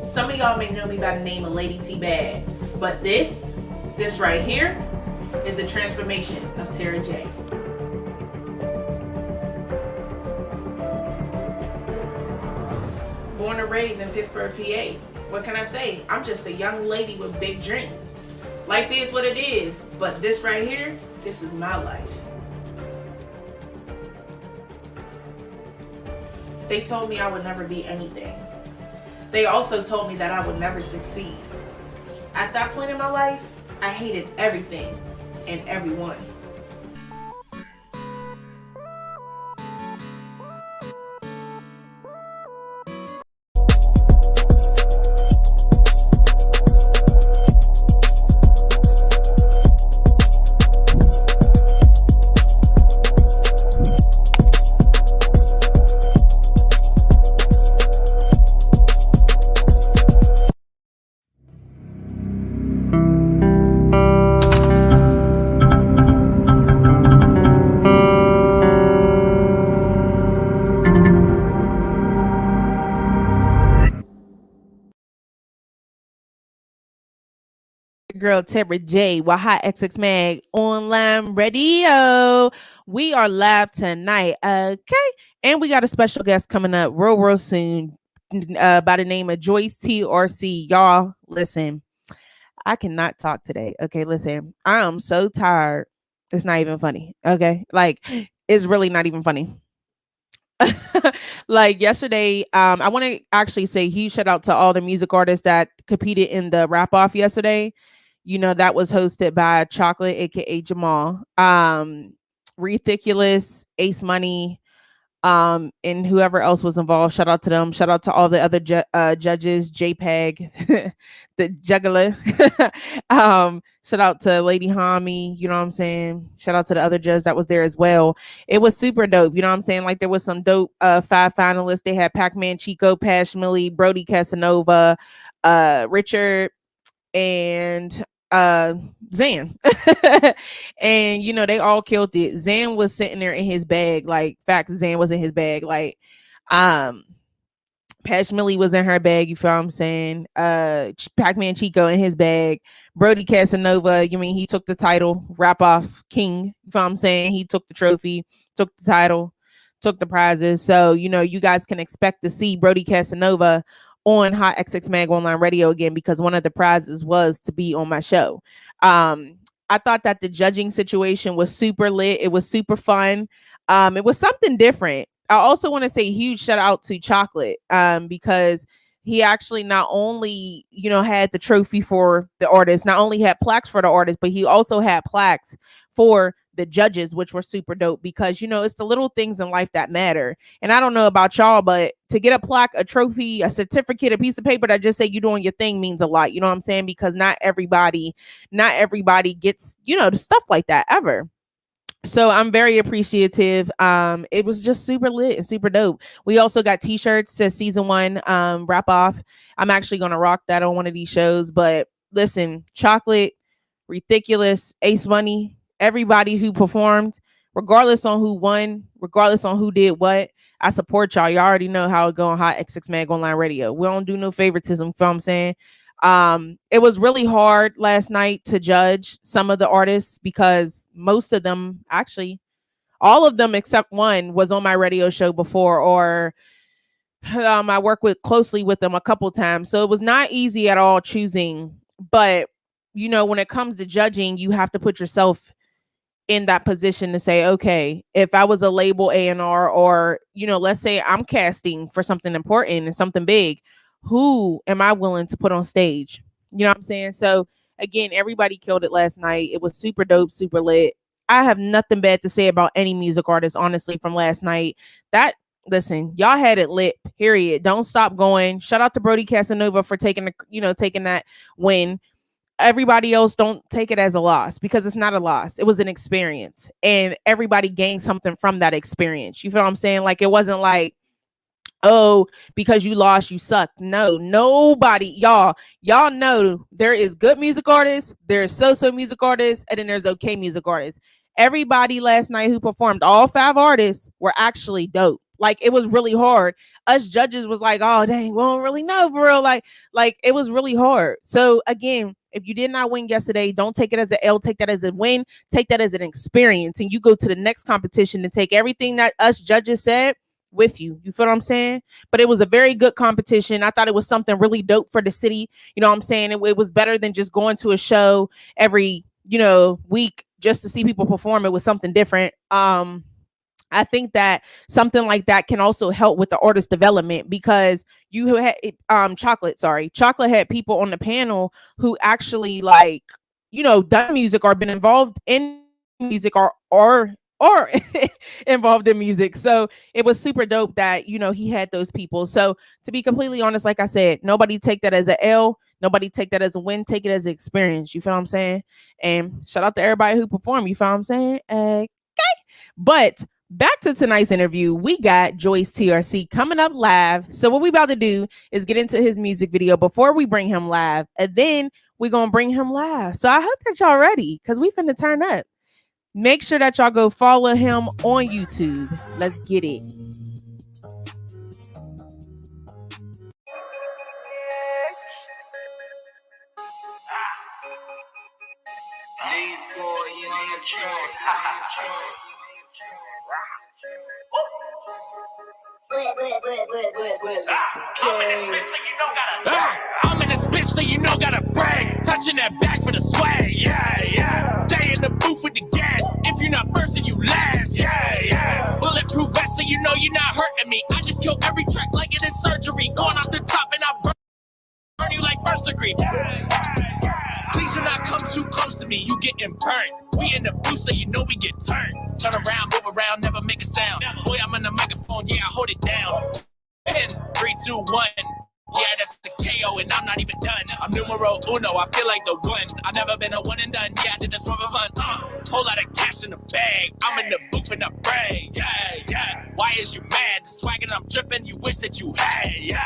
Some of y'all may know me by the name of Lady T Bad, but this right here is a transformation of Tara J. Born and raised in Pittsburgh, PA. What can I say? I'm just a young lady with big dreams. Life is what it is, but this right here, this is my life. They told me I would never be anything. They also told me that I would never succeed. At that point in my life, I hated everything and everyone. Girl Tara J with HotxXMag Online Radio. We are live tonight, okay? And we got a special guest coming up real soon by the name of Joyce TRC. Y'all, listen, I cannot talk today, okay? Listen, I am so tired. It's not even funny, okay? Like, it's really not even funny. Like yesterday, I want to actually say huge shout out to all the music artists that competed in the wrap off yesterday. You know, that was hosted by Chocolate, aka Jamal, Ridiculous, Ace Money, and whoever else was involved. Shout out to them. Shout out to all the other judges, JPEG, the juggler. Shout out to Lady Hami, you know what I'm saying? Shout out to the other judge that was there as well. It was super dope, you know what I'm saying? Like there was some dope 5 finalists. They had Pac-Man Chico, Pash Millie, Brody Casanova, Richard, and Zan. And you know, they all killed it. Zan was sitting there in his bag, like facts. Zan was in his bag, like Pash Millie was in her bag, you feel what I'm saying? Pac-Man Chico in his bag. Brody Casanova, you mean he took the title, rap off king, you feel what I'm saying? He took the trophy, took the title, took the prizes. So, you know, you guys can expect to see Brody Casanova on HotxXMag Online Radio again, because one of the prizes was to be on my show. I thought that the judging situation was super lit. It was super fun. It was something different. I also want to say huge shout out to Chocolate, because he actually not only, you know, had the trophy for the artist, not only had plaques for the artist, but he also had plaques for the judges, which were super dope, because, you know, it's the little things in life that matter. And I don't know about y'all, but to get a plaque, a trophy, a certificate, a piece of paper that just say you're doing your thing means a lot. You know what I'm saying? Because not everybody gets, you know, the stuff like that ever. So I'm very appreciative. It was just super lit and super dope. We also got t-shirts to season 1 wrap off. I'm actually going to rock that on one of these shows. But listen, Chocolate, Ridiculous, Ace Money, everybody who performed, regardless on who won, regardless on who did what, I support y'all. Y'all already know how it go on HotxXMag Online Radio. We don't do no favoritism, you know what I'm saying? It was really hard last night to judge some of the artists, because most of them, actually all of them except one, was on my radio show before, or I worked closely with them a couple times. So it was not easy at all choosing. But, you know, when it comes to judging, you have to put yourself in that position to say, okay, if I was a label A&R, or, you know, let's say I'm casting for something important and something big, who am I willing to put on stage? You know what I'm saying? So again, everybody killed it last night. It was super dope, super lit. I have nothing bad to say about any music artist, honestly, from last night. Listen, y'all had it lit, period. Don't stop going. Shout out to Brody Casanova for taking that win. Everybody else, don't take it as a loss, because it's not a loss. It was an experience, and everybody gained something from that experience. You feel what I'm saying? Like, it wasn't like, oh, because you lost, you suck. No, nobody, y'all know there is good music artists, there's so music artists, and then there's okay music artists. Everybody last night who performed, all 5 artists, were actually dope. Like it was really hard. Us judges was like, oh dang, we don't really know for real. Like it was really hard. So again, if you did not win yesterday, don't take it as an L, take that as a win, take that as an experience, and you go to the next competition and take everything that us judges said with you. You feel what I'm saying? But it was a very good competition. I thought it was something really dope for the city. You know what I'm saying? It was better than just going to a show every, week just to see people perform. It was something different. I think that something like that can also help with the artist development, because you had Chocolate had people on the panel who actually done music or been involved in music or involved in music. So it was super dope that he had those people. So to be completely honest, like I said, nobody take that as an L, nobody take that as a win, take it as an experience. You feel what I'm saying? And shout out to everybody who performed. You feel what I'm saying? Okay. But back to tonight's interview, we got Joyce TRC coming up live. So what we about to do is get into his music video before we bring him live, and then we're gonna bring him live. So I hope that y'all ready, because we finna turn up. Make sure that y'all go follow him on YouTube. Let's get it. I'm in this bitch, so you know gotta brag. Touching that back for the swag, yeah. Stay in the booth with the gas. If you're not first, then you last, yeah. Bulletproof vest, so you know you're not hurting me. I just kill every track like it is surgery. Going off the top and I burn you like first degree. Please do not come too close to me, you getting burnt. We in the booth, so you know we get turned. Turn around, move around, never make a sound. Boy, I'm in the microphone, yeah, I hold it down. 10, 3, 2, 1. Yeah, that's the KO, and I'm not even done. I'm numero uno, I feel like the one. I've never been a one and done. Yeah, I did this one for fun. Whole lot of cash in the bag. I'm in the booth and I brag. Yeah. Why is you mad? The swag and I'm dripping. You wish that you had. Yeah.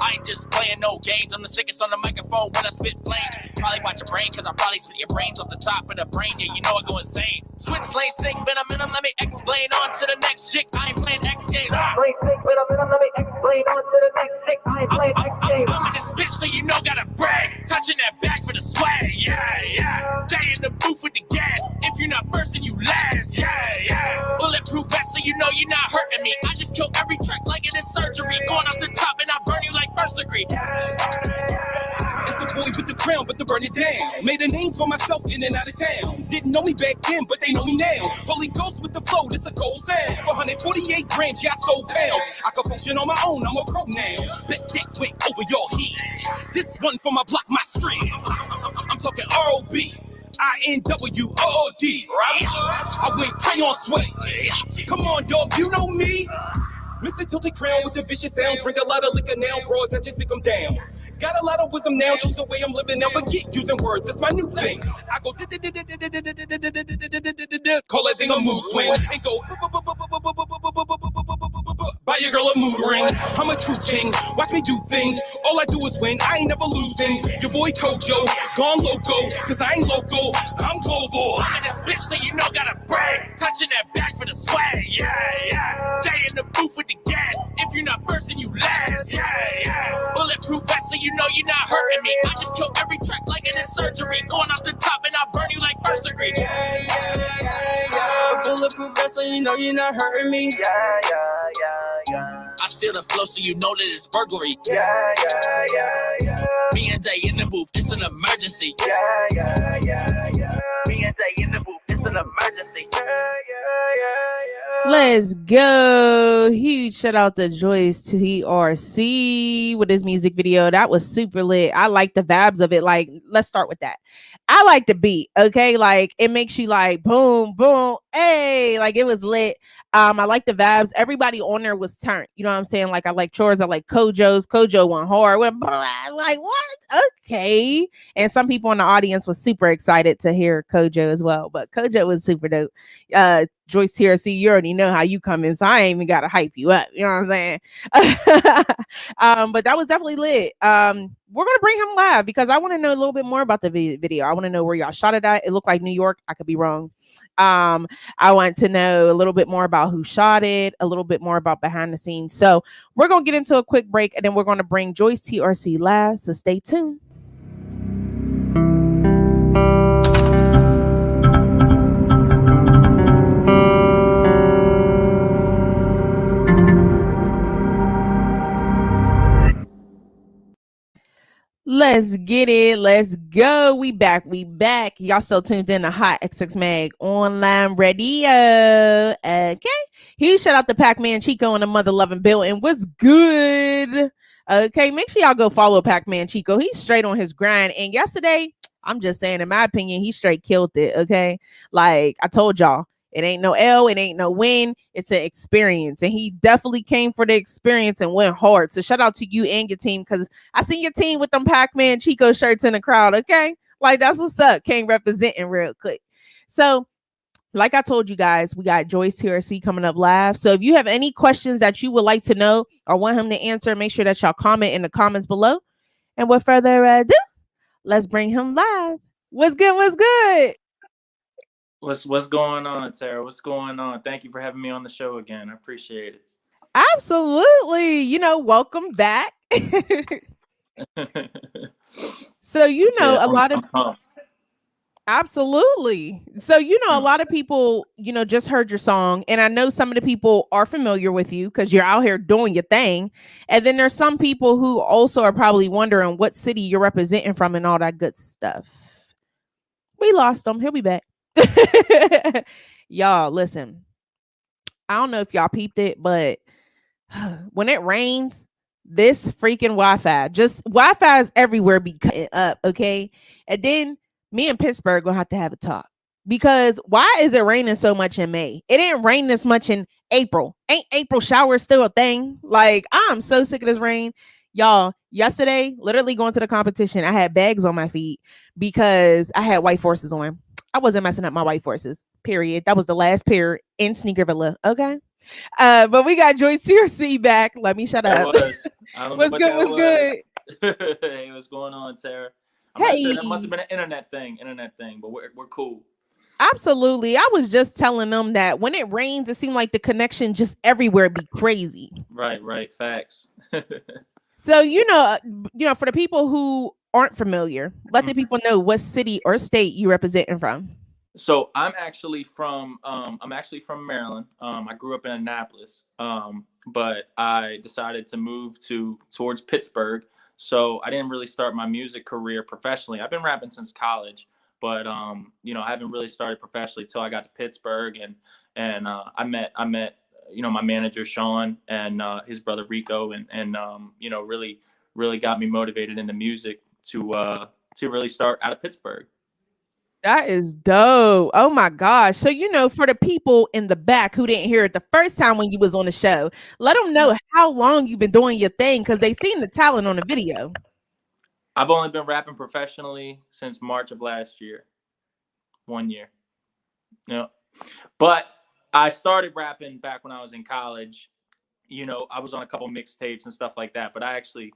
I ain't just playing no games. I'm the sickest on the microphone when I spit flames. Probably watch your brain, cause I probably spit your brains off the top of the brain. Yeah, you know I go insane. Switch lane, snake venom in them. Let me explain. On to the next chick. I ain't playing X Games. Snake venom in them. Let me explain. On to the next chick. I ain't playing X Games. I'm in this bitch, so you know gotta brag. Touching that back for the swag, yeah. Stay in the booth with the gas. If you're not first, then you last, yeah. Bulletproof vest, so you know you're not hurting me. I just kill every track like it is surgery. Going off the top and I burn you like first degree. It's the boy with the crown, but to burn it down. Made a name for myself in and out of town. Didn't know me back then, but they know me now. Holy Ghost with the flow, this a cold sound. For 148 grams, yeah, I sold pounds. I can function on my own, I'm a pro now. Bet that went over your head. This one from my block, my street. I'm talking R.O.B. I-N-W-O-O-D. I went crayon sway. Come on, dog, you know me. Mr. Tilted Crown with the vicious sound. Drink a lot of liquor now, broads, I just pick them down. Got a lot of wisdom now, choose the way I'm living now. Forget using words, it's my new thing. I go call that thing a mood swing. And go buy your girl a mood ring. I'm a true king, watch me do things. All I do is win, I ain't never losing. Your boy Kojo, gone loco, cause I ain't local, I'm global. I'm in this bitch, so you know gotta brag. Touching that back for the swag, yeah. Stay in the booth with the gas. If you're not first, then you last, yeah. Bulletproof vest, so you know you're not hurting me. I just kill every track like it is surgery. Going off the top and I burn you like first degree. Yeah. Bulletproof vest, so you know you're not hurting me. Yeah. I steal the flow, so you know that it's burglary. Yeah. Me and Day in the booth, it's an emergency. Yeah. Me and Day in the booth, it's an emergency. Yeah. Let's go. Huge shout out to Joyce TRC with his music video. That was super lit. I like the vibes of it. Like, let's start with that. I like the beat. Okay. Like, it makes you like boom, boom. Hey, like it was lit. I like the vibes. Everybody on there was turned. You know what I'm saying? Like, I like Chores. I like Kojo's. Kojo went hard. Went like, what? Okay. And some people in the audience was super excited to hear Kojo as well. But Kojo was super dope. Joyce TRC, you already know how you come in, so I ain't even gotta hype you up. You know what I'm saying? But that was definitely lit. We're gonna bring him live because I want to know a little bit more about the video. I want to know where y'all shot it at. It looked like New York. I could be wrong. I want to know a little bit more about who shot it, a little bit more about behind the scenes. So we're gonna get into a quick break, and then we're gonna bring Joyce TRC live. So stay tuned. Let's get it. Let's go. We back. We back. Y'all still tuned in to Hot XX Mag Online Radio. Okay. Huge shout out to Pac-Man Chico in the mother loving building. What's good? Okay. Make sure y'all go follow Pac-Man Chico. He's straight on his grind. And yesterday, I'm just saying, in my opinion, he straight killed it. Okay. Like I told y'all, it ain't no L, it ain't no win. It's an experience. And he definitely came for the experience and went hard. So shout out to you and your team, because I seen your team with them Pac-Man Chico shirts in the crowd. Okay. Like that's what's up. Came representing real quick. So like I told you guys, we got Joyce TRC coming up live. So if you have any questions that you would like to know or want him to answer, make sure that y'all comment in the comments below. And with further ado, let's bring him live. What's good? What's good? What's going on, Tara? What's going on? Thank you for having me on the show again. I appreciate it. Absolutely. Welcome back. So, Yeah, a lot of I'm pumped. absolutely. So, a lot of people, just heard your song. And I know some of the people are familiar with you because you're out here doing your thing. And then there's some people who also are probably wondering what city you're representing from and all that good stuff. We lost them. He'll be back. Y'all, listen. I don't know if y'all peeped it, but when it rains, this freaking Wi-Fi is everywhere be cutting up, okay? And then me and Pittsburgh gonna have a talk. Because why is it raining so much in May? It didn't rain this much in April. Ain't April showers still a thing? Like, I'm so sick of this rain. Y'all, yesterday, literally going to the competition, I had bags on my feet because I had white forces on. I wasn't messing up my white forces, period. That was the last pair in Sneakervilla, okay? But we got Joyce TRC back. Let me shut up. I don't What's know good? what What's that good? was. Hey, what's going on, Tara? I'm not sure. That must have Hey, been an internet thing, but we're cool. absolutely. I was just telling them that when it rains, it seemed like the connection just everywhere be crazy. Right. Facts. So, for the people who aren't familiar, let the people know what city or state you representing from. So I'm actually from Maryland. I grew up in Annapolis, but I decided to move towards Pittsburgh. So I didn't really start my music career professionally. I've been rapping since college, but I haven't really started professionally till I got to Pittsburgh, and I met my manager Sean and his brother Rico, and really got me motivated into music to really start out of Pittsburgh. That is dope. Oh my gosh. So, for the people in the back who didn't hear it the first time when you was on the show, let them know how long you've been doing your thing, because they seen the talent on the video. I've only been rapping professionally since March of last year. 1 year. But I started rapping back when I was in college. I was on a couple mixtapes and stuff like that, but I actually,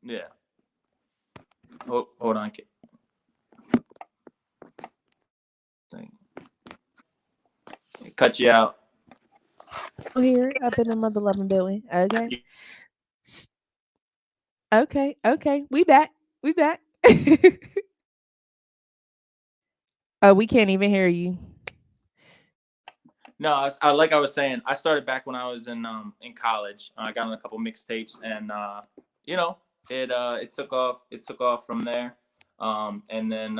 yeah. Oh, hold on. Cut you out. Oh, here up in the mother loving building. Okay. We back. Oh, we can't even hear you. No, like I was saying, I started back when I was in college. I got on a couple mixtapes, and it took off. It took off from there, and then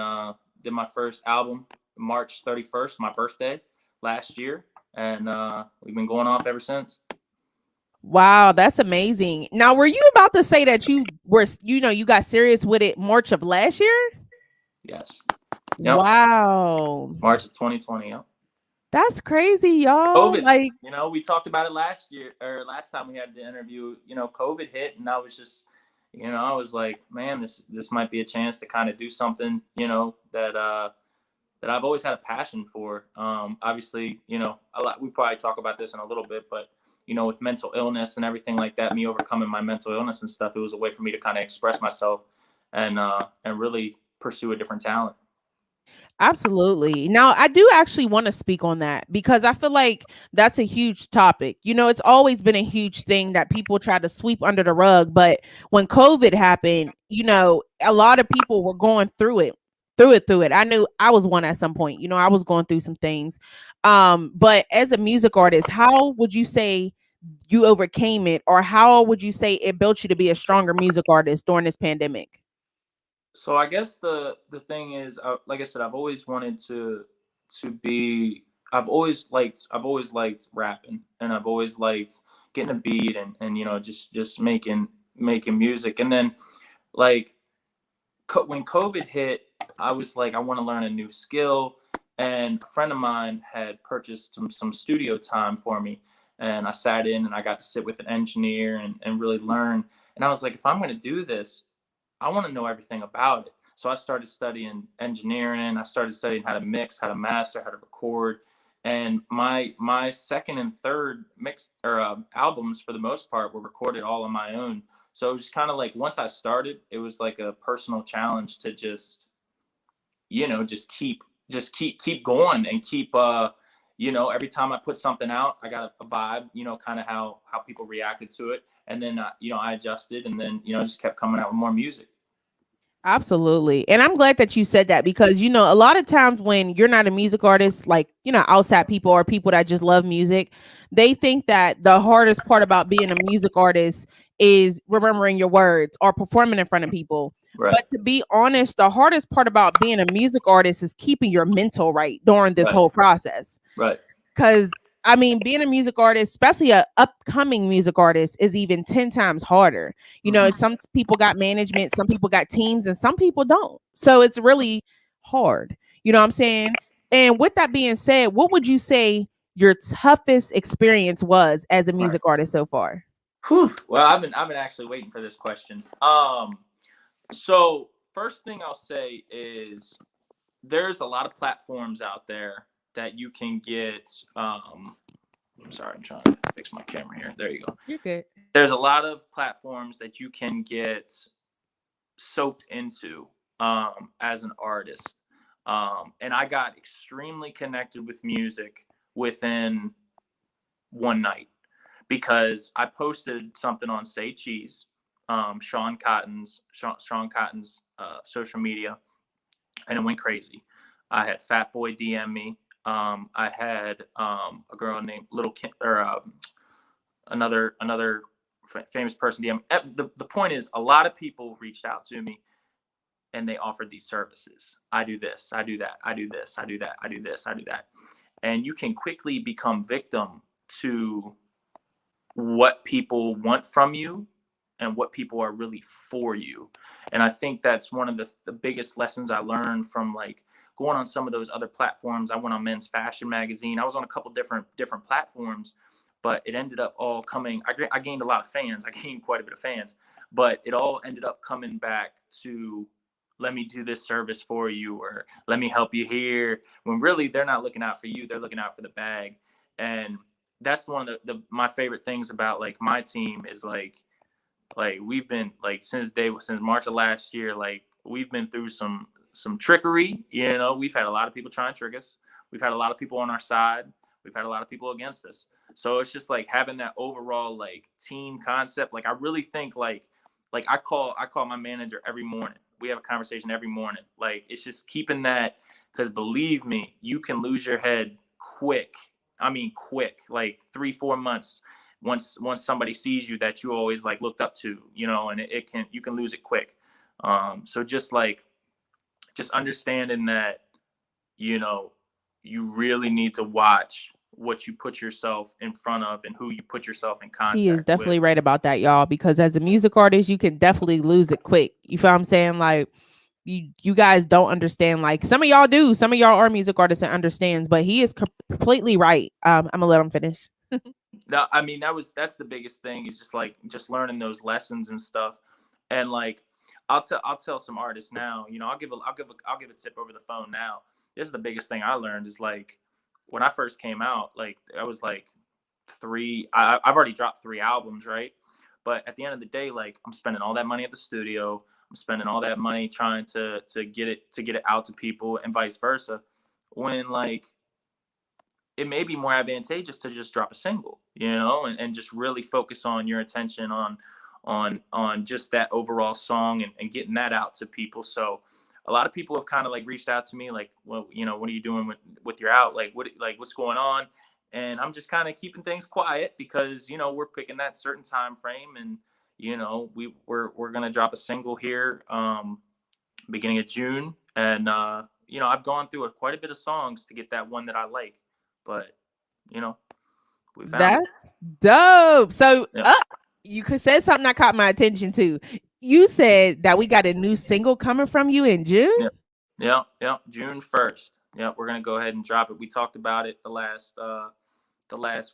did my first album March 31st, my birthday last year, and we've been going off ever since. Wow, that's amazing. Now, were you about to say that you were, you got serious with it March of last year? Yes. Yep. Wow. March of 2020. Yep. That's crazy, y'all. COVID. Like, we talked about it last time we had the interview. COVID hit, and I was just, I was like, man, this might be a chance to kind of do something, that I've always had a passion for. Obviously, we probably talk about this in a little bit, but with mental illness and everything like that, me overcoming my mental illness and stuff, it was a way for me to kind of express myself and really pursue a different talent. Absolutely. Now, I do actually want to speak on that because I feel like that's a huge topic. It's always been a huge thing that people try to sweep under the rug. But when COVID happened, a lot of people were going through it. I knew I was one at some point. I was going through some things. But as a music artist, how would you say you overcame it, or how would you say it built you to be a stronger music artist during this pandemic? So I guess the thing is, like I said, I've always wanted to be. I've always liked rapping, and I've always liked getting a beat and just making music. And then like when COVID hit, I was like, I want to learn a new skill. And a friend of mine had purchased some studio time for me. And I sat in and I got to sit with an engineer and really learn. And I was like, if I'm going to do this, I want to know everything about it. So I started studying engineering. I started studying how to mix, how to master, how to record. And my second and third mix or albums, for the most part, were recorded all on my own. So it was kind of like once I started, it was like a personal challenge to just keep going and keep every time I put something out, I got a vibe, kind of how people reacted to it. And then I adjusted and then just kept coming out with more music. Absolutely. And I'm glad that you said that because, a lot of times when you're not a music artist, like, outside people or people that just love music, they think that the hardest part about being a music artist is remembering your words or performing in front of people. Right. But to be honest, the hardest part about being a music artist is keeping your mental right during this Right. whole process. Right. Because being a music artist, especially a upcoming music artist, is even 10 times harder. Some people got management, some people got teams, and some people don't. So it's really hard. You know what I'm saying? And with that being said, what would you say your toughest experience was as a music artist so far? Whew. Well, I've been actually waiting for this question. So first thing I'll say is there's a lot of platforms out there that you can get. I'm sorry, I'm trying to fix my camera here. There you go. You're good. There's a lot of platforms that you can get soaked into as an artist. And I got extremely connected with music within one night because I posted something on Say Cheese, Sean Cotton's social media, and it went crazy. I had Fat Boy DM me. I had a girl named Little Kim, or another famous person DM. The point is, a lot of people reached out to me, and they offered these services. I do this, I do that, I do this, I do that, I do this, I do that, and you can quickly become victim to what people want from you and what people are really for you. And I think that's one of the biggest lessons I learned from like going on some of those other platforms. I went on Men's Fashion Magazine. I was on a couple different platforms, but it ended up all coming. I gained a lot of fans. I gained quite a bit of fans, but it all ended up coming back to, let me do this service for you, or let me help you here. When really they're not looking out for you. They're looking out for the bag. And that's one of my favorite things about like my team is like we've been like since March of last year, like we've been through some trickery. We've had a lot of people trying to trick us. We've had a lot of people on our side. We've had a lot of people against us. So it's just like having that overall like team concept. Like I really think like I call my manager every morning. We have a conversation every morning. Like it's just keeping that, because believe me, you can lose your head quick. I mean quick, like 3-4 months. Once somebody sees you that you always like looked up to, and you can lose it quick. So just understanding that, you really need to watch what you put yourself in front of and who you put yourself in contact with. He is definitely right about that, y'all, because as a music artist, you can definitely lose it quick. You feel what I'm saying? Like you guys don't understand. Like some of y'all do. Some of y'all are music artists and understands, but he is completely right. I'm gonna let him finish. No, I mean that's the biggest thing is just learning those lessons and stuff. And like I'll tell some artists now, I'll give a tip over the phone now. This is the biggest thing I learned is like when I first came out, like I was like I've already dropped 3 albums, right? But at the end of the day, like I'm spending all that money at the studio. I'm spending all that money trying to get it out to people, and vice versa. When like it may be more advantageous to just drop a single, and just really focus on your attention on just that overall song, and getting that out to people. So a lot of people have kind of like reached out to me like, well, what are you doing with your out? What's going on? And I'm just kind of keeping things quiet because, we're picking that certain time frame, and, we're going to drop a single here, beginning of June. And, I've gone through quite a bit of songs to get that one that I like, but, we found That's dope. So Yeah. you could say something that caught my attention too. You said that we got a new single coming from you in June. Yeah. June 1st. Yeah, we're gonna go ahead and drop it. We talked about it the last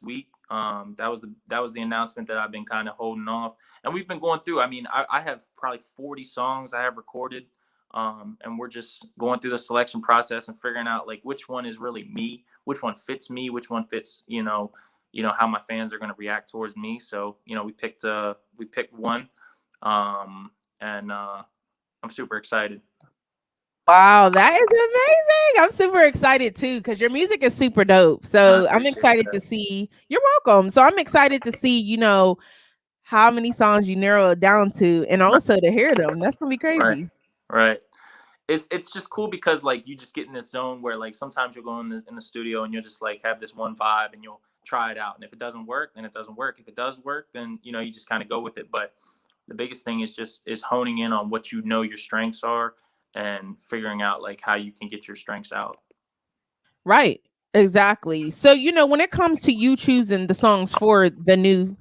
week. That was the announcement that I've been kind of holding off, and we've been going through. I mean, I have probably 40 songs I have recorded, and we're just going through the selection process and figuring out like which one is really me, which one fits me, which one fits how my fans are going to react towards me. So we picked one, and I'm super excited. Wow, that is amazing. I'm super excited too because your music is super dope. So I'm excited to see. You're welcome. So I'm excited to see, how many songs you narrow it down to, and also to hear them. That's gonna be crazy. Right. It's just cool because like you just get in this zone where like sometimes you'll go in the studio and you'll just like have this one vibe and you'll try it out. And if it doesn't work, then it doesn't work. If it does work, then you just kind of go with it. But the biggest thing is honing in on what your strengths are and figuring out like how you can get your strengths out. Right. Exactly. So, when it comes to you choosing the songs for the new,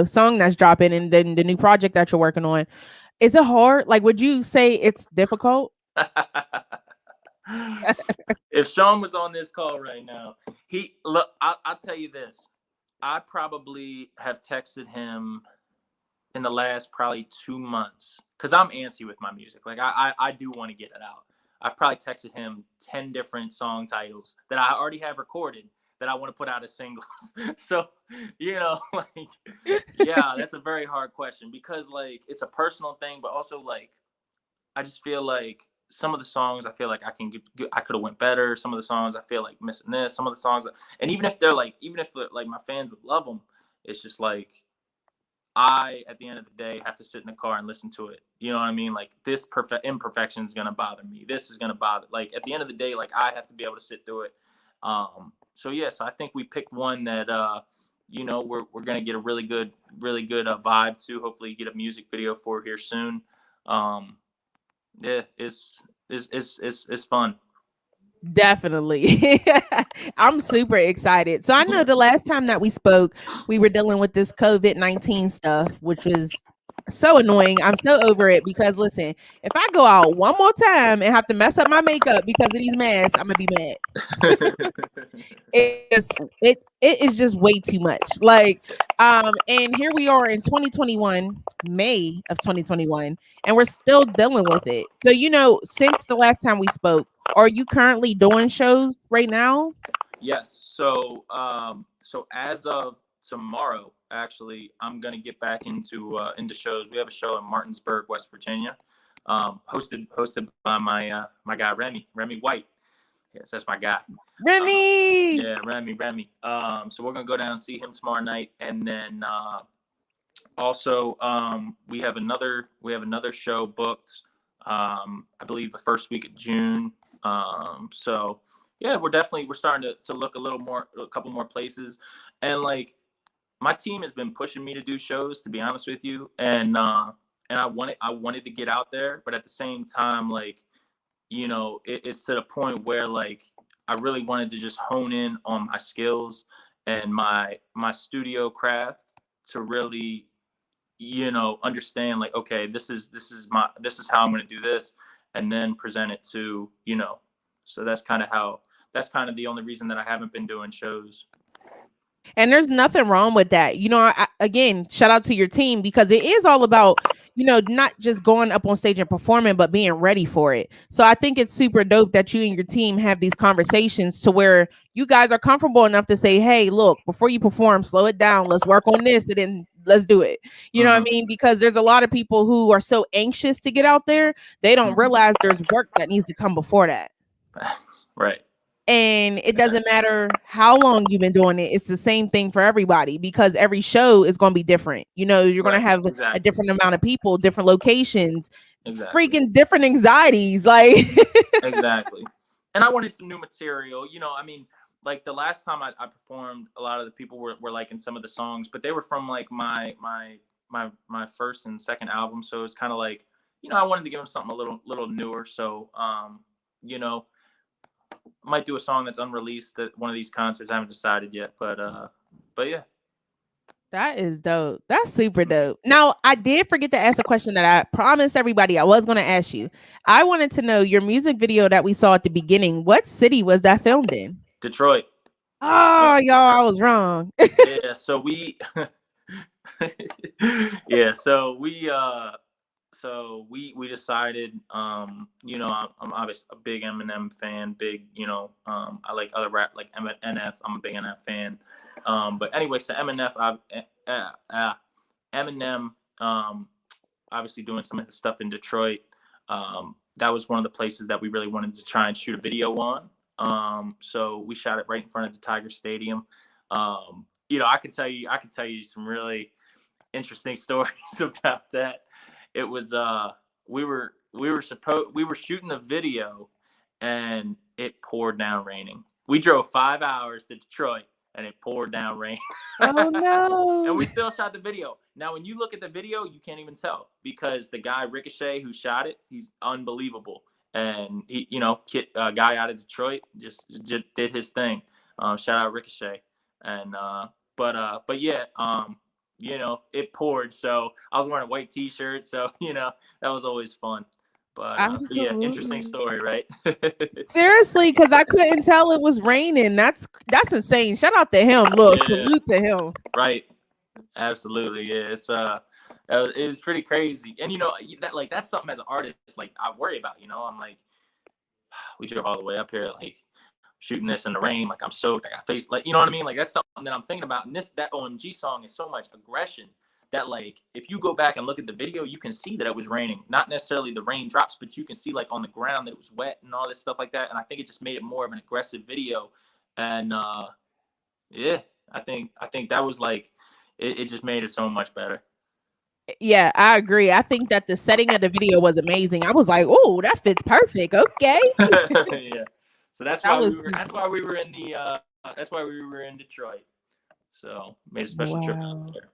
song that's dropping and then the new project that you're working on, is it hard? Like, would you say it's difficult? If Sean was on this call right now, I'll tell you this. I probably have texted him in the last probably 2 months because I'm antsy with my music. Like I do want to get it out. I've probably texted him 10 different song titles that I already have recorded that I want to put out as singles. So, like, yeah, that's a very hard question because like it's a personal thing, but also like I just feel like some of the songs I feel like I could have went better. Some of the songs I feel like missing this. Some of the songs, and even if my fans would love them, it's just like at the end of the day, have to sit in the car and listen to it. You know what I mean? Like this imperfection is gonna bother me. This is gonna bother. Like at the end of the day, like I have to be able to sit through it. So I think we picked one that we're gonna get a really good vibe to. Hopefully, get a music video for here soon. Yeah, it's fun. Definitely. I'm super excited. So I know the last time that we spoke, we were dealing with this COVID-19 stuff, which was so annoying. I'm so over it because listen, if I go out one more time and have to mess up my makeup because of these masks, I'm gonna be mad. It is just way too much. Like, and here we are in 2021, May of 2021, and we're still dealing with it. So, since the last time we spoke, are you currently doing shows right now? Yes. So as of tomorrow, actually, I'm gonna get back into shows. We have a show in Martinsburg, West Virginia, hosted by my guy Remy White. Yes, that's my guy. Remy. Yeah, Remy. So we're gonna go down and see him tomorrow night, and then also we have another show booked. I believe the first week of June. So yeah, we're starting to look a couple more places, and like my team has been pushing me to do shows, to be honest with you, and I wanted to get out there, but at the same time, like, it's to the point where like I really wanted to just hone in on my skills and my studio craft to really, understand like, okay, this is how I'm going to do this, and then present it to, so that's kind of the only reason that I haven't been doing shows. And there's nothing wrong with that. Again, shout out to your team because it is all about, not just going up on stage and performing, but being ready for it. So I think it's super dope that you and your team have these conversations to where you guys are comfortable enough to say, hey, look, before you perform, slow it down. Let's work on this. And then let's do it. You know what I mean? Because there's a lot of people who are so anxious to get out there, they don't realize there's work that needs to come before that. Right. And it doesn't matter how long you've been doing it. It's the same thing for everybody because every show is going to be different. You know, you're going to have a different amount of people, different locations, freaking different anxieties. Like, exactly. And I wanted some new material. You know, I mean, like the last time I performed, a lot of the people were liking some of the songs, but they were from like my first and second album. So it's kind of like, you know, I wanted to give them something a little newer. So, you know, might do a song that's unreleased at one of these concerts. I haven't decided yet, but yeah. That is dope. That's super dope. Now, I did forget to ask a question that I promised everybody I was going to ask you. I wanted to know your music video that we saw at the beginning. What city was that filmed in? Detroit. Oh, y'all, I was wrong. Yeah, so we we decided, you know, I'm obviously a big Eminem fan, big, you know, I like other rap like NF. I'm a big NF fan. But anyway, so Eminem, obviously doing some of the stuff in Detroit. That was one of the places that we really wanted to try and shoot a video on. So we shot it right in front of the Tiger Stadium. You know, I could tell you some really interesting stories about that. It was we were shooting the video and it poured down raining. We drove 5 hours to Detroit and it poured down rain. Oh no. And we still shot the video. Now when you look at the video, you can't even tell because the guy Ricochet who shot it, he's unbelievable. And he, you know, guy out of Detroit just did his thing. Shout out Ricochet. And but yeah, you know, it poured. So I was wearing a white t-shirt. So, you know, that was always fun. But yeah, interesting story, right? Seriously, because I couldn't tell it was raining. That's insane. Shout out to him. Look, salute to him. Right. Absolutely. Yeah. It was pretty crazy. And you know, that's something as an artist, like I worry about, you know, I'm like, we drove all the way up here, like shooting this in the rain, like I'm soaked, I got face, like, you know what I mean? Like that's something that I'm thinking about. And that OMG song is so much aggression that, like, if you go back and look at the video, you can see that it was raining. Not necessarily the raindrops, but you can see like on the ground that it was wet and all this stuff like that. And I think it just made it more of an aggressive video. And yeah, I think that was like, it just made it so much better. Yeah, I agree. I think that the setting of the video was amazing. I was like, oh, that fits perfect. Okay. Yeah. So that's why we were in Detroit. So made a special trip out there.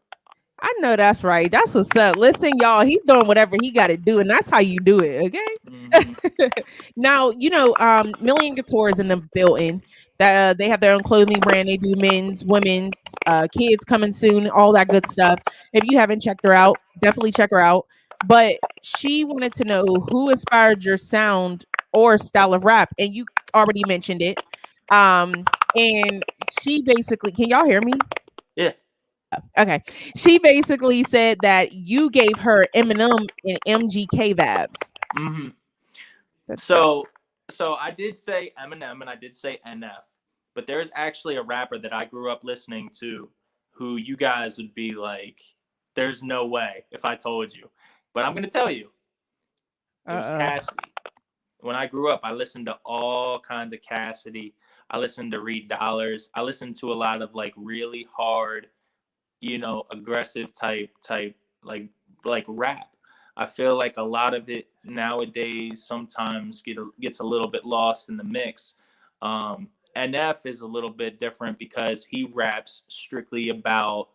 I know that's right. That's what's up. Listen, y'all, he's doing whatever he got to do, and that's how you do it, okay? Mm-hmm. Now, you know, Million Couture is in the building. They have their own clothing brand. They do men's, women's, kids coming soon, all that good stuff. If you haven't checked her out, definitely check her out. But she wanted to know who inspired your sound or style of rap, and you already mentioned it. And she basically, can y'all hear me? Yeah. Okay. She basically said that you gave her Eminem and MGK vibes. Mm-hmm. So I did say Eminem and I did say NF, but there's actually a rapper that I grew up listening to who you guys would be like, there's no way if I told you. But I'm going to tell you. It was Cassidy. When I grew up, I listened to all kinds of Cassidy. I listened to Reed Dollars. I listened to a lot of like really hard, you know, aggressive type like rap. I feel like a lot of it nowadays sometimes gets a little bit lost in the mix. NF is a little bit different because he raps strictly about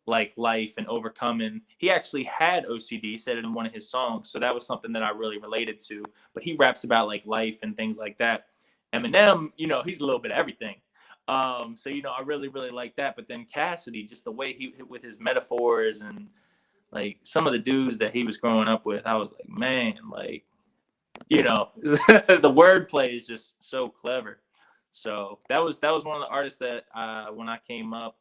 like life and overcoming. He actually had OCD, said it in one of his songs, so that was something that I really related to. But he raps about like life and things like that. Eminem, you know, he's a little bit of everything. So, you know, I really, really like that. But then Cassidy, just the way he hit with his metaphors and like some of the dudes that he was growing up with, I was like, man, like, you know, the wordplay is just so clever. So that was one of the artists that when I came up,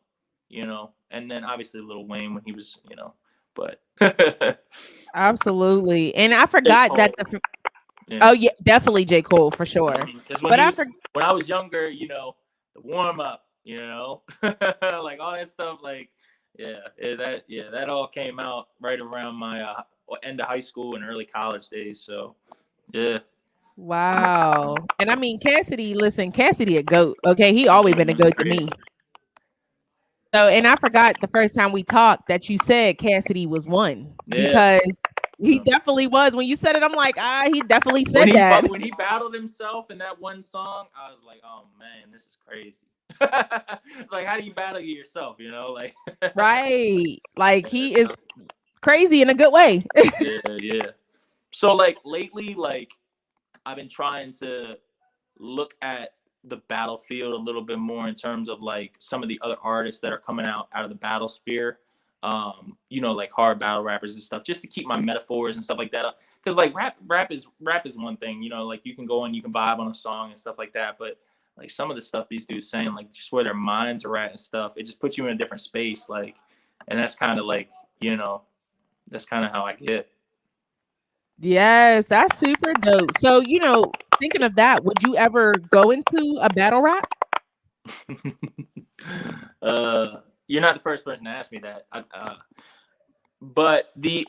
you know, and then obviously Lil Wayne when he was, you know, but absolutely. And I forgot that oh yeah, definitely J. Cole for sure. But when I was younger, you know, the warm up, you know, like all that stuff, like, That all came out right around my end of high school and early college days. So yeah. Wow. And I mean, Cassidy, listen, Cassidy a goat. Okay. He always been a goat to me. So, and I forgot the first time we talked that you said Cassidy was one because he definitely was. When you said it, I'm like, he definitely said that. When he battled himself in that one song, I was like, oh man, this is crazy. Like, how do you battle yourself? You know, like Right. Like he is crazy in a good way. yeah. So like lately, like I've been trying to look at the battlefield a little bit more in terms of like some of the other artists that are coming out of the battle sphere. You know, like hard battle rappers and stuff, just to keep my metaphors and stuff like that up. Because like rap is one thing, you know, like you can go and you can vibe on a song and stuff like that, but like some of the stuff these dudes saying, like just where their minds are at and stuff, it just puts you in a different space, like, and that's kind of like, you know, that's kind of how I get. Yes, that's super dope. So, you know, thinking of that, would you ever go into a battle rap? You're not the first person to ask me that. But the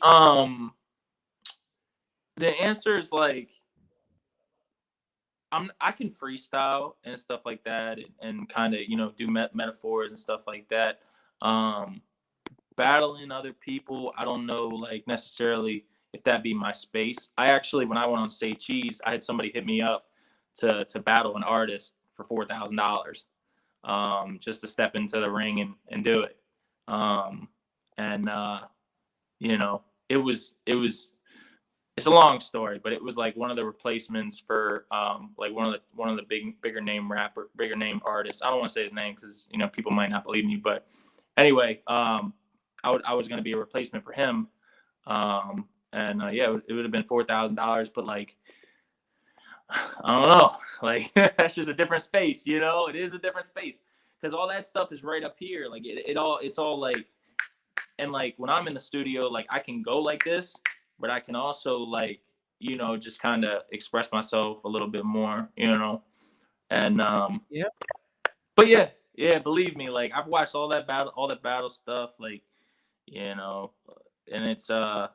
answer is like I can freestyle and stuff like that, and kind of, you know, do metaphors and stuff like that. Battling other people, I don't know, like necessarily if that be my space. I actually, when I went on Say Cheese, I had somebody hit me up to battle an artist for $4,000, just to step into the ring and do it. You know, it's a long story, but it was like one of the replacements for like one of the bigger name artists. I don't want to say his name because, you know, people might not believe me, but anyway, I was going to be a replacement for him. Yeah, it would have been $4,000, but like, I don't know, like that's just a different space, you know. It is a different space because all that stuff is right up here. Like it's all like, and like when I'm in the studio, like I can go like this, but I can also like, you know, just kind of express myself a little bit more, you know. And yeah. But yeah, believe me, like I've watched all that battle stuff, like, you know, and it's I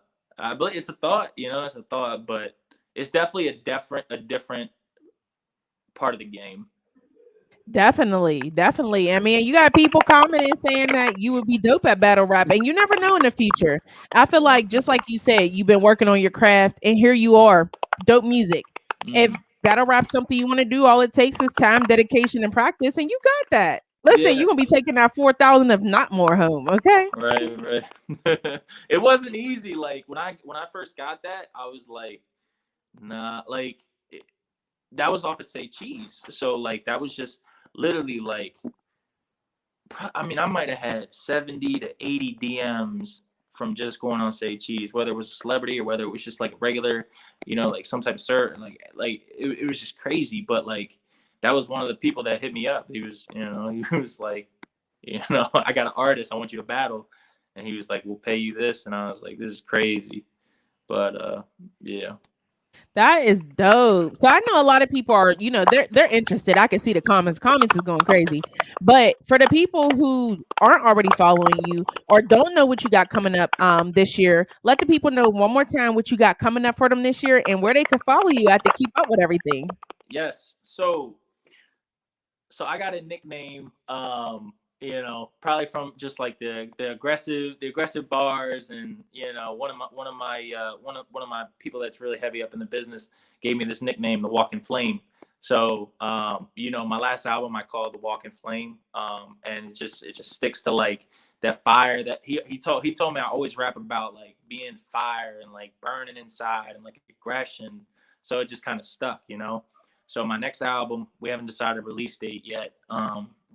believe it's a thought, you know, it's a thought, but it's definitely a different part of the game. Definitely. I mean, you got people commenting saying that you would be dope at battle rap, and you never know in the future. I feel like, just like you said, you've been working on your craft, and here you are, dope music. If battle rap's something you want to do, all it takes is time, dedication, and practice, and you got that. Listen, you're gonna be taking that 4,000, if not more, home. Okay. Right. It wasn't easy. Like when I first got that, I was like, nah. Like that was off of Say Cheese, so like that was just literally like, I mean, I might have had 70 to 80 DMs from just going on Say Cheese, whether it was a celebrity or whether it was just like regular, you know, like some type of cert, like it was just crazy. But like that was one of the people that hit me up. He was like, you know, I got an artist, I want you to battle. And he was like, we'll pay you this. And I was like, this is crazy. But yeah. That is dope. So I know a lot of people are, you know, they're interested. I can see the comments. Comments is going crazy. But for the people who aren't already following you or don't know what you got coming up this year, let the people know one more time what you got coming up for them this year and where they can follow you at to keep up with everything. Yes. So I got a nickname, you know, probably from just like the aggressive bars, and you know, one of my people that's really heavy up in the business gave me this nickname, the Walking Flame. So you know, my last album I called The Walking Flame, and it just sticks to like that fire that he told me I always rap about, like being fire and like burning inside and like aggression. So it just kind of stuck, you know. So my next album, we haven't decided a release date yet,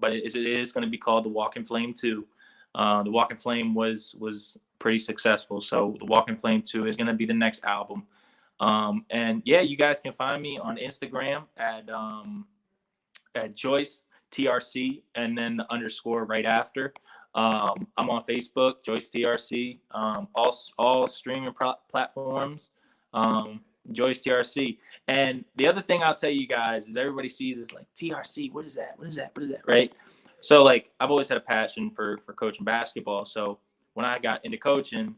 but it is going to be called The Walking Flame 2. The Walking Flame was pretty successful, so The Walking Flame 2 is going to be the next album. And yeah, you guys can find me on Instagram at Joyce TRC, and then the underscore right after. I'm on Facebook, Joyce TRC, all streaming platforms. Joyce TRC. And the other thing I'll tell you guys is everybody sees this like TRC. What is that? Right? So like I've always had a passion for coaching basketball. So when I got into coaching,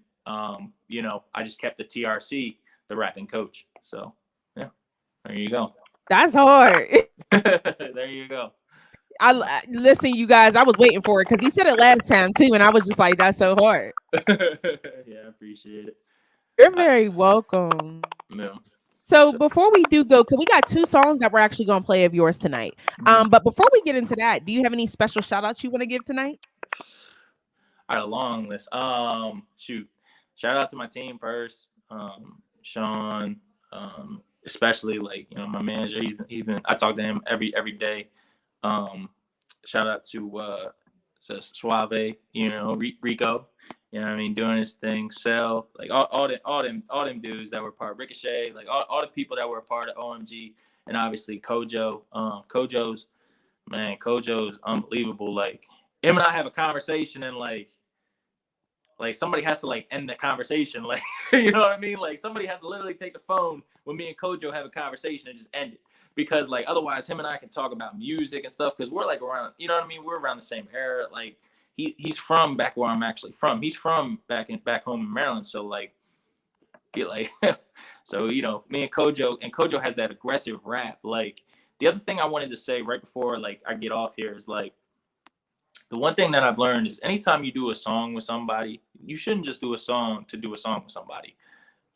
you know, I just kept the TRC, the rapping coach. So yeah, there you go. That's hard. There you go. Listen, you guys, I was waiting for it because he said it last time too, and I was just like, that's so hard. Yeah, I appreciate it. You're very welcome. Yeah. So before we do go, because we got 2 songs that we're actually going to play of yours tonight. But before we get into that, do you have any special shout outs you want to give tonight? I had a long list. Shoot. Shout out to my team first. Sean, especially like, you know, my manager, he's been I talk to him every day. Shout out to just Suave, you know, Rico, you know what I mean, doing his thing, Cell, like all them dudes that were part of Ricochet, like all the people that were a part of OMG, and obviously Kojo. Kojo's unbelievable. Like him and I have a conversation and like somebody has to like end the conversation, like you know what I mean? Like somebody has to literally take the phone when me and Kojo have a conversation and just end it. Because like otherwise him and I can talk about music and stuff because we're like around, you know what I mean? We're around the same era. Like he's from back where I'm actually from. He's from back home in Maryland. So like so you know, me and Kojo has that aggressive rap. Like the other thing I wanted to say right before like I get off here is like the one thing that I've learned is anytime you do a song with somebody, you shouldn't just do a song to do a song with somebody.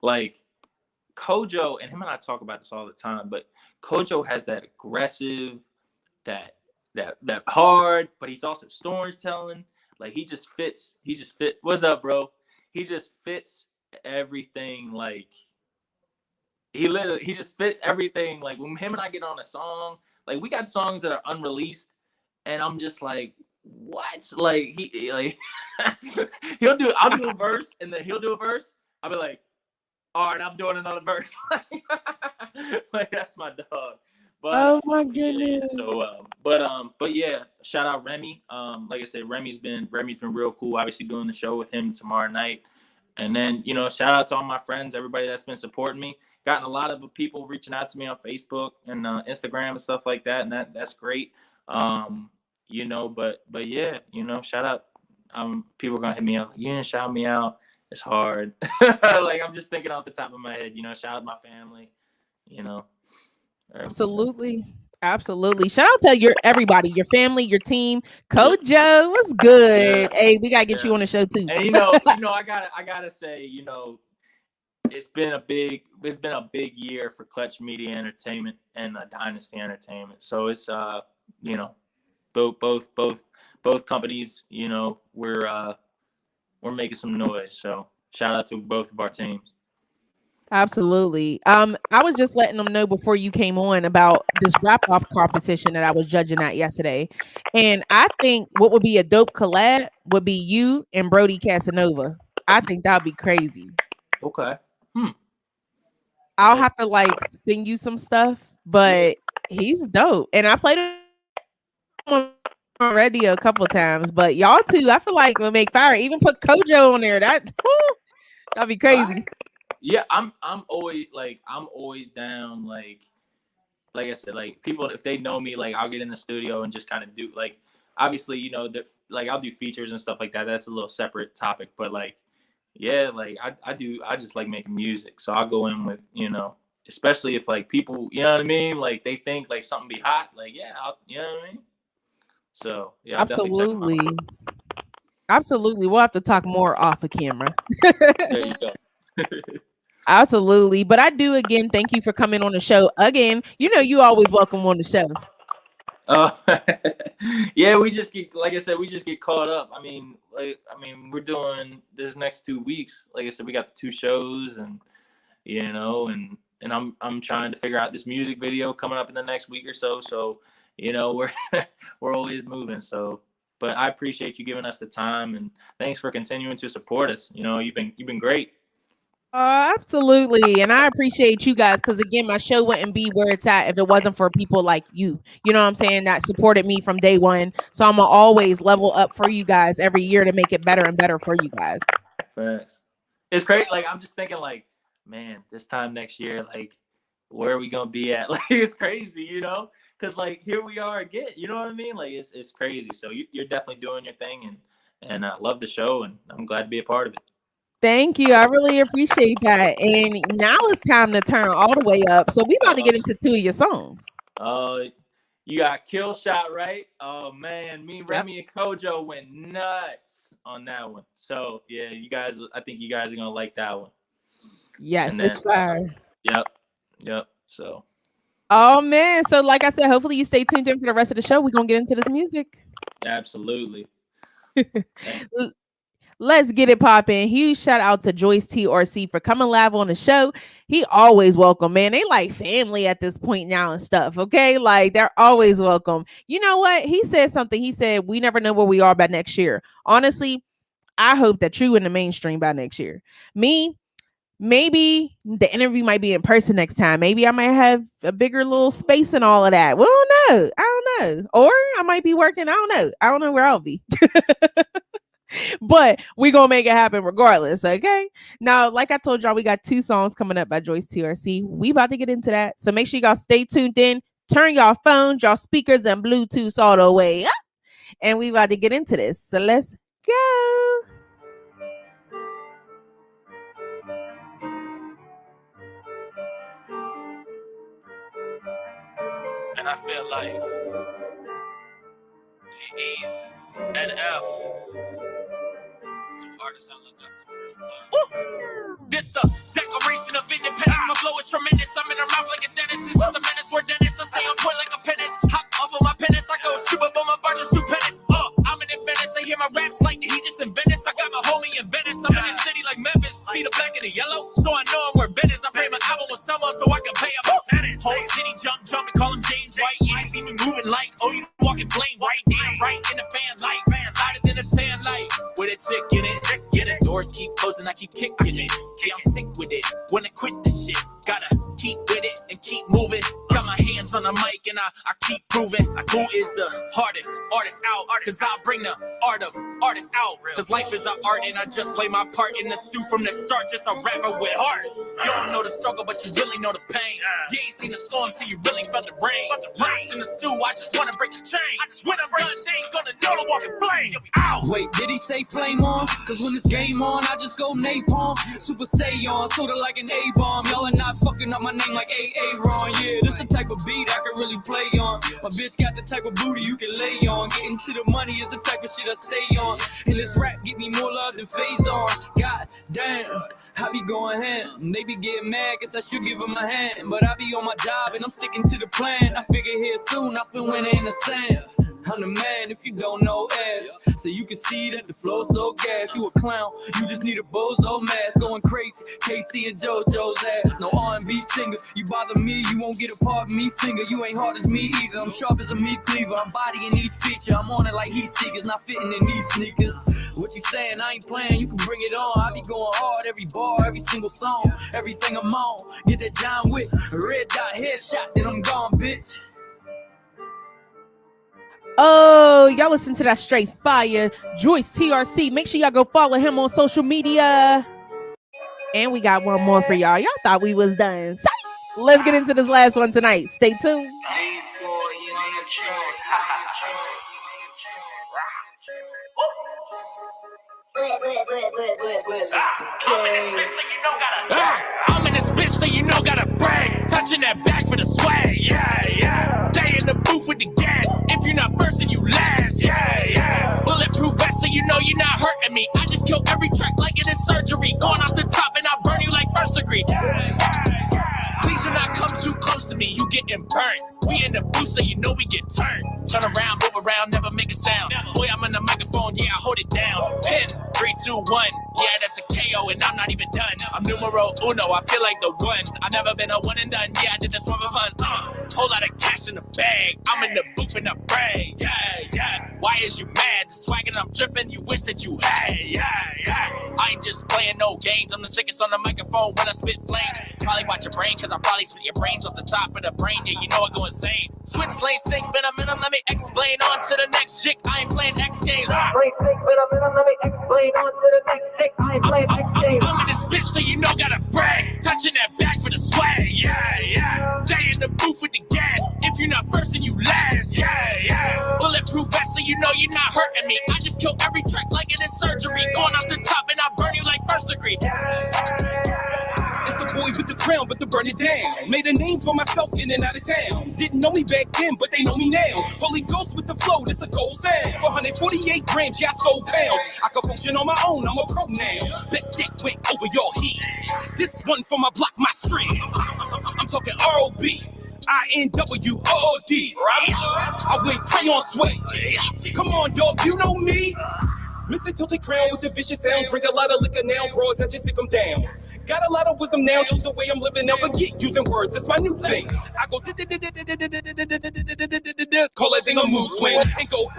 Like Kojo and him and I talk about this all the time, but Kojo has that aggressive, that hard, but he's also storytelling. Like he just fits. What's up, bro? He just fits everything. Like he just fits everything. Like when him and I get on a song, like we got songs that are unreleased, and I'm just like, what? Like I'll do a verse, and then he'll do a verse. I'll be like, all right, I'm doing another verse. Like that's my dog. But oh my goodness. So but yeah, shout out Remy. Like I said, Remy's been real cool. Obviously doing the show with him tomorrow night. And then, you know, shout out to all my friends, everybody that's been supporting me. Gotten a lot of people reaching out to me on Facebook and Instagram and stuff like that, and that's great. You know, but yeah, you know, shout out. People are gonna hit me up. You didn't shout me out. It's hard. Like I'm just thinking off the top of my head, you know, shout out my family, you know. Absolutely. Shout out to everybody, your family, your team. Kojo, what's good? Yeah. Hey, we gotta get you on the show too. And you know, I gotta say, you know, it's been a big year for Clutch Media Entertainment and Dynasty Entertainment. So it's you know, both companies, you know, we're making some noise. So shout out to both of our teams. Absolutely. I was just letting them know before you came on about this rap-off competition that I was judging at yesterday. And I think what would be a dope collab would be you and Brody Casanova. I think that would be crazy. Okay. I'll have to like sing you some stuff, but he's dope. And I played him on radio a couple times, but y'all two, I feel like will make fire. Even put Kojo on there. That'd be crazy. Yeah, I'm always down. Like I said, like people, if they know me, like I'll get in the studio and just kind of do like, obviously, you know, like I'll do features and stuff like that. That's a little separate topic, but like, yeah, like I just like making music. So I'll go in with, you know, especially if like people, you know what I mean? Like they think like something be hot. Like, yeah, you know what I mean? So yeah, absolutely. Absolutely. We'll have to talk more off of camera. There you go. Absolutely. But I do again thank you for coming on the show again. You know, you always welcome on the show. Yeah, we just get, like I said, we just get caught up. I mean, we're doing this next 2 weeks. Like I said, we got the 2 shows, and you know, and I'm trying to figure out this music video coming up in the next week or so. So, you know, we're always moving. So, but I appreciate you giving us the time, and thanks for continuing to support us. You know, you've been great. Absolutely. And I appreciate you guys because, again, my show wouldn't be where it's at if it wasn't for people like you. You know what I'm saying? That supported me from day one. So I'm going to always level up for you guys every year to make it better and better for you guys. Thanks. It's great. Like, I'm just thinking like, man, this time next year, like, where are we gonna be at? Like, it's crazy, you know, because like here we are again, you know what I mean? Like it's crazy. So you're definitely doing your thing, and I love the show, and I'm glad to be a part of it. Thank you. I really appreciate that. And now it's time to turn all the way up. So we about to get into 2 of your songs. You got Kill Shot, right? Oh man, me, Remy, and Kojo went nuts on that one. So yeah, I think you guys are gonna like that one. Yes, it's fire. Yep. So. Oh man. So like I said, hopefully you stay tuned in for the rest of the show. We're gonna get into this music. Absolutely. Let's get it popping. Huge shout out to Joyce TRC for coming live on the show. He always welcome, man. They like family at this point now and stuff. Okay. Like they're always welcome. You know what? He said something. He said, we never know where we are by next year. Honestly, I hope that you in the mainstream by next year. Me, maybe the interview might be in person next time. Maybe I might have a bigger little space and all of that. We don't know. I don't know. Or I might be working. I don't know. I don't know where I'll be. But we gonna make it happen regardless. Okay. Now, like I told y'all, we got 2 songs coming up by Joyce TRC. We about to get into that. So make sure y'all stay tuned in. Turn y'all phones, y'all speakers, and Bluetooth all the way up. And we about to get into this. So let's go. And I feel like G-Eazy and F. 2 artists I look up to real time. This the Declaration of Independence. My flow is tremendous. I'm in her mouth like a dentist. This is the menace where Dennis. I stay on point like a penis. Hop off of my penis. I go stupid, but my barges stupendous. I'm in Venice. I hear my raps like he just in Venice. I got my homie in Venice. I'm in the city like Memphis. See the black and the yellow, so I know I'm where Venice. I pay my album with summer, so I can pay up a tenant. Whole city jump and call him James White. You ain't see me moving like, oh, you walking flame right, damn right in the fan light, lighter than a tan light. With a chick in it, the doors keep closing, I keep kicking it. Yeah, I'm sick with it. Wanna quit this shit, gotta keep with it and keep moving. Got my hands on the mic and I keep proving who is the hardest artist out. Cause I'll bring the art of artists out. Cause life is an art and I just play my part in the stew from the start. Just a rapper with heart. You don't know the struggle, but you really know the pain. You ain't seen the storm till you really felt the rain. Locked in the stew, I just wanna break the chain. When I'm done, they ain't gonna know the walking flame. Ow! Wait, did he say flame on? Cause when this game on, I just go napalm. Super Saiyan, sorta like an A-bomb. Y'all are not fucking up my name like A.A.Ron. Yeah, this the type of beat I can really play on. My bitch got the type of booty you can lay on. Getting to the money is the type of shit I stay on. And this rap get me more love than Phase on. God damn, I be going ham. They be getting mad, guess I should give them a hand. But I be on my job and I'm sticking to the plan. I figure here soon, I'll spend winter in the sand. I'm the man if you don't know Ash. So you can see that the flow's so gas. You a clown, you just need a bozo mask. Going crazy, KC and JoJo's ass. No R&B singer, you bother me, you won't get a part of me finger. You ain't hard as me either, I'm sharp as a meat cleaver. I'm bodying each feature, I'm on it like heat seekers. Not fitting in these sneakers. What you saying, I ain't playing, you can bring it on. I be going hard, every bar, every single song. Everything I'm on, get that John Wick. Red dot headshot, then I'm gone, bitch. Oh, y'all listen to that straight fire. Joyce TRC. Make sure y'all go follow him on social media. And we got one more for y'all. Y'all thought we was done. So, let's get into this last one tonight. Stay tuned. I'm in this bitch, so you know gotta brag. Touching that back for the swag, yeah. Stay in the booth with the gas. If you're not first, then you last, yeah. Bulletproof vest, so you know you're not hurting me. I just kill every track like it is surgery. Going off the top and I burn you like first degree. Please do not come too close to me, you getting burnt. We in the booth, so you know we get turned. Turn around, move around, never make a sound. Boy, I'm on the microphone, yeah, I hold it down. 10, 3, 2, 1, yeah, that's a KO, and I'm not even done. I'm numero uno, I feel like the one. I've never been a one and done, yeah, I did this one for fun. Whole lot of cash in the bag. I'm in the booth and I brag, yeah. Why is you mad? The swag and I'm dripping, you wish that you had, yeah. I ain't just playing no games, I'm the sickest on the microphone when I spit flames. Probably watch your brain, cause I probably spit your brains off the top of the brain, yeah, you know I go insane. Switch lane, snake venom in them, let me explain. On to the next chick, I ain't playing X Games. Snake venom in them, let me explain. On to the next chick, I ain't playing X Games. I'm in this bitch, so you know gotta brag. Touching that back for the swag, yeah. you know you're not hurting me. I just kill every track like it is surgery. Going off the top and I burn you like first degree. It's the boy with the crown, but to burn it down. Made a name for myself in and out of town. Didn't know me back then, but they know me now. Holy Ghost with the flow, this a gold sound. 448 grams, yeah, I sold pounds. I can function on my own, I'm a pro now. Bet that went over your head. This one for my block, my street. I'm talking R.O.B. I-N-W-O-D. I went crayon sway. Come on, dog, you know me. Mr. Tilted Crown with the vicious sound. Drink a lot of liquor now, broads, I just stick them down. Got a lot of wisdom now, choose the way I'm living now. Forget using words, it's my new thing. I go call that thing a mood swing. And go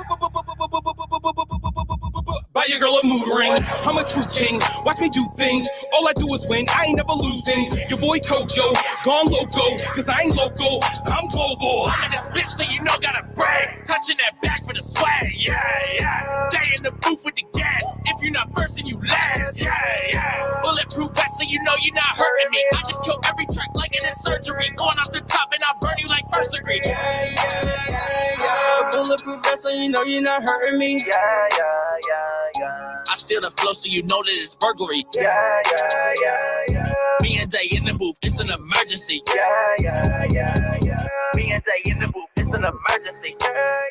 buy your girl a mood ring. I'm a true king, watch me do things. All I do is win, I ain't never losing. Your boy Kojo, gone loco, cause I ain't local, I'm global. I'm in this bitch so you know gotta brag. Touching that back for the swag, yeah. Day in the booth with the gas. If you're not first, then you last, yeah. Bulletproof vest so you know you're not hurting me. I just kill every track like it is surgery. Going off the top and I burn you like first degree. Yeah. Bulletproof vest so you know you're not hurting me. Yeah. I steal the flow so you know that it's burglary. Yeah. Me and Day in the booth, it's an emergency. Yeah. Me and Day in the booth, it's an emergency. Yeah.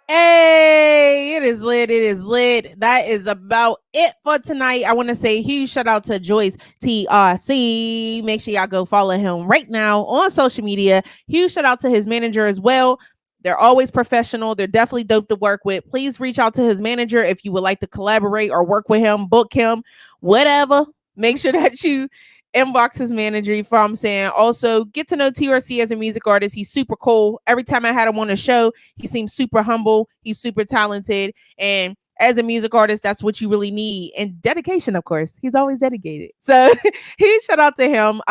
Hey, it is lit. It is lit. That is about it for tonight. I want to say huge shout out to Joyce TRC. Make sure y'all go follow him right now on social media. Huge shout out to his manager as well. They're always professional. They're definitely dope to work with. Please reach out to his manager if you would like to collaborate or work with him, book him, whatever. Make sure that you inbox his manager. You know what I'm saying? Also, get to know TRC as a music artist. He's super cool. Every time I had him on the show, he seems super humble. He's super talented. And as a music artist, that's what you really need. And dedication, of course. He's always dedicated. So huge shout out to him.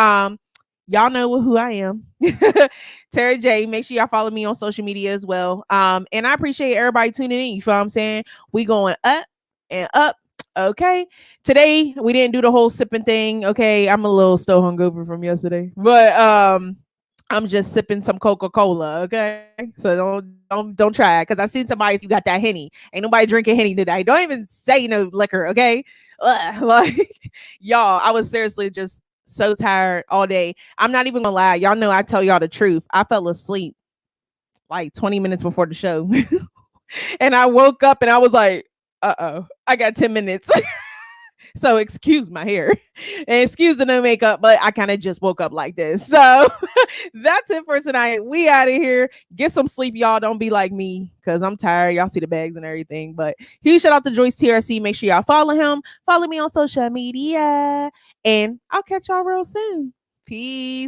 Y'all know who I am. Tara J. Make sure y'all follow me on social media as well. And I appreciate everybody tuning in. You feel what I'm saying? We going up and up. Okay. Today we didn't do the whole sipping thing. Okay. I'm a little still hungover from yesterday. But I'm just sipping some Coca-Cola. Okay. So don't try it. Cause I seen somebody you got that Henny. Ain't nobody drinking Henny today. Don't even say no liquor. Okay. Like y'all, I was seriously just so tired all day. I'm not even gonna lie. Y'all know I tell y'all the truth. I fell asleep like 20 minutes before the show. And I woke up and I was like, I got 10 minutes. So excuse my hair and excuse the no makeup, but I kind of just woke up like this. So that's it for tonight. We out of here. Get some sleep, y'all. Don't be like me because I'm tired. Y'all see the bags and everything. But huge shout out to Joyce TRC. Make sure y'all follow him. Follow me on social media. And I'll catch y'all real soon. Peace.